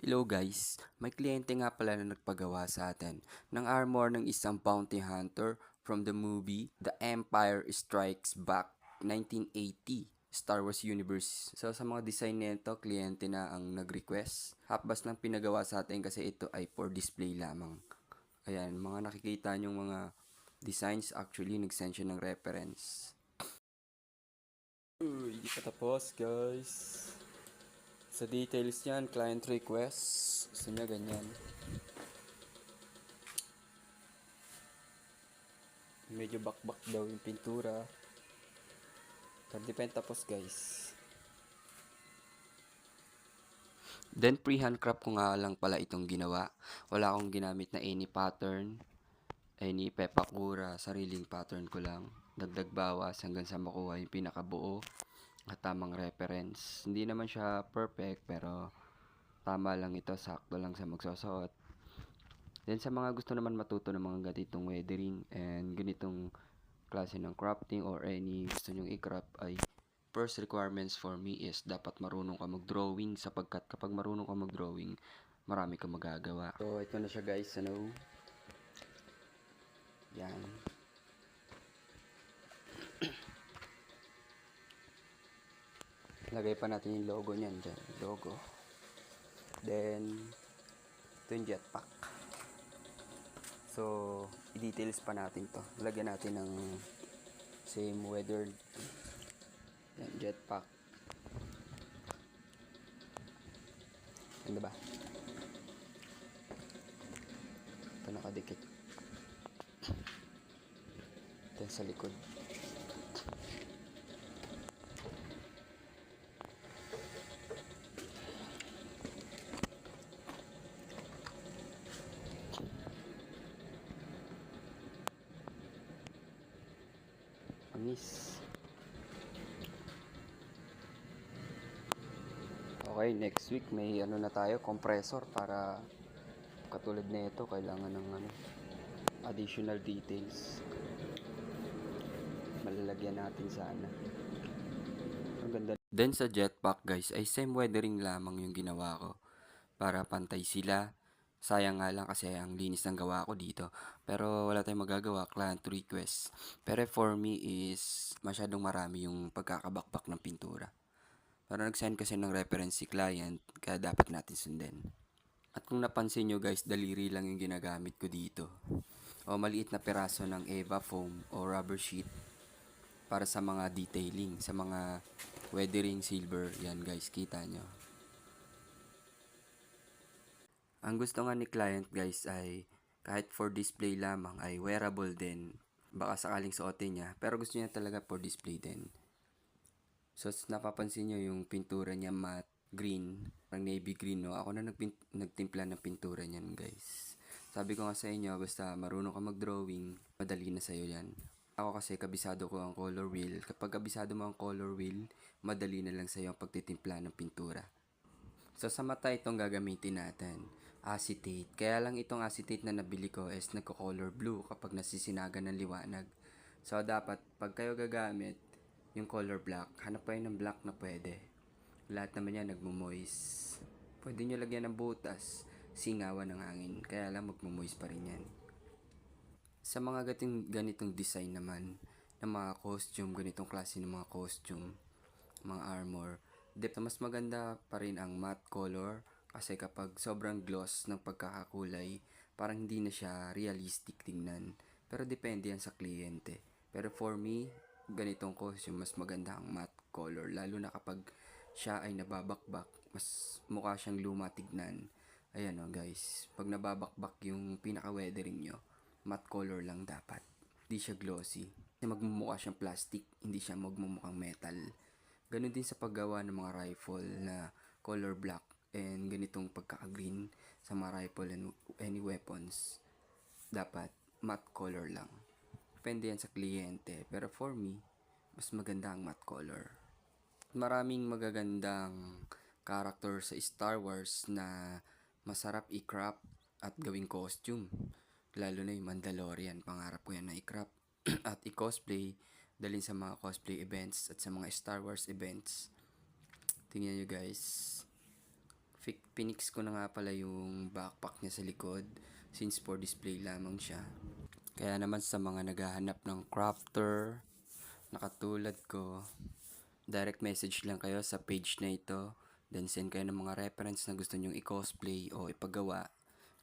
Hello guys, may kliyente nga pala na nagpagawa sa atin ng armor ng isang bounty hunter from the movie The Empire Strikes Back 1980 Star Wars Universe. So sa mga design nito, kliyente na ang nag-request. Hapbas ng pinagawa sa atin kasi ito ay for display lamang. Ayan, mga nakikita nyong mga designs, actually nag-send siya ng reference. Uy, hindi pa tapos guys. Sa details niyan, client request. Gusto niya ganyan. Medyo bakbak daw yung pintura. Pero di pa yung tapos guys. Then pre-hand craft ko nga lang pala itong ginawa. Wala akong ginamit na any pattern, any pepakura, sariling pattern ko lang. Dagdag bawas hanggang sa makuha yung pinakabuo at tamang reference. Hindi naman siya perfect pero tama lang ito, sakto lang sa magsusuot. Then sa mga gusto naman matuto ng mga ganitong weathering and ganitong klase ng crafting or any gusto nyong i-craft ay first requirements for me is dapat marunong ka mag-drawing sapagkat kapag marunong ka mag-drawing, marami kang magagawa. So ito na siya guys, ano? Yan. Lagay pa natin yung logo niyan dyan. Logo. Then, ito yung jetpack. So, i-details pa natin to. Lagyan natin ng same weathered. Yan, jetpack. Yan diba? Ito nakadikit. Ito sa likod. Anis. Okay, next week may ano na tayo, compressor para katulad na ito, kailangan ng additional details. Malalagyan natin sana. Ang ganda. Then sa jetpack guys, ay same weathering lamang yung ginawa ko para pantay sila. Sayang nga lang kasi ang linis ng gawa ko dito. Pero wala tayong magagawa, client request. Pero for me is masyadong marami yung pagkakabakbak ng pintura. Pero nag-send kasi ng reference si client, kaya dapat natin sundin. At kung napansin nyo guys, daliri lang yung ginagamit ko dito. O maliit na peraso ng Eva foam o rubber sheet para sa mga detailing, sa mga weathering silver. Yan guys, kita nyo. Ang gusto nga ni client guys ay kahit for display lamang ay wearable din. Baka sakaling suotin niya, pero gusto niya talaga for display din. So napapansin nyo yung pintura niya matte green, parang navy green no. Ako na nagtimpla ng pintura niyan guys. Sabi ko nga sa inyo, basta marunong ka mag-drawing, madali na sa'yo yan. Ako kasi kabisado ko ang color wheel. Kapag kabisado mo ang color wheel, madali na lang sa'yo ang pagtitimpla ng pintura. So sa mata itong gagamitin natin, acetate. Kaya lang itong acetate na nabili ko is nagko-color blue kapag nasisinagan ng liwanag. So dapat pag kayo gagamit yung color black, hanap kayo ng black na pwede. Lahat naman yan nagmo-moist. Pwede nyo lagyan ng butas, singawan ng hangin. Kaya lang magmo-moist pa rin yan. Sa mga ganitong design naman ng mga costume, ganitong klase ng mga costume, mga armor, mas maganda pa rin ang matte color kasi kapag sobrang gloss ng pagkakakulay, parang hindi na siya realistic tingnan. Pero depende yan sa kliyente. Pero for me, ganitong costume, mas maganda ang matte color. Lalo na kapag siya ay nababakbak, mas mukha siyang luma tignan. Ayan o guys, pag nababakbak yung pinaka-weathering nyo, matte color lang dapat. Hindi siya glossy. Magmumukha siyang plastic, hindi siya magmumukhang metal. Ganon din sa paggawa ng mga rifle na color black and ganitong pagkaka-green sa mga rifle and any weapons. Dapat matte color lang. Depende yan sa kliyente. Pero for me, mas maganda ang matte color. Maraming magagandang character sa Star Wars na masarap i-crop at gawing costume. Lalo na yung Mandalorian. Pangarap ko yan na i-crop at i-cosplay, dalhin sa mga cosplay events at sa mga Star Wars events. Tingnan nyo guys. Pinix ko na nga pala yung backpack niya sa likod since for display lamang siya. Kaya naman sa mga naghahanap ng crafter na katulad ko, direct message lang kayo sa page na ito. Then send kayo ng mga reference na gusto nyong i-cosplay o ipagawa.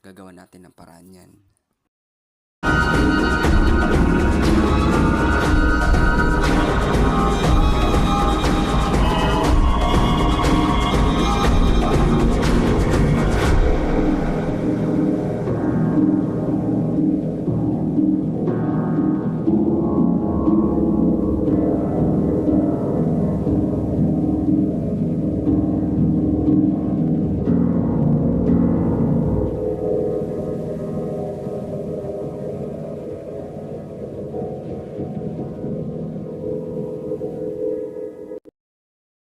Gagawa natin ng paraan yan.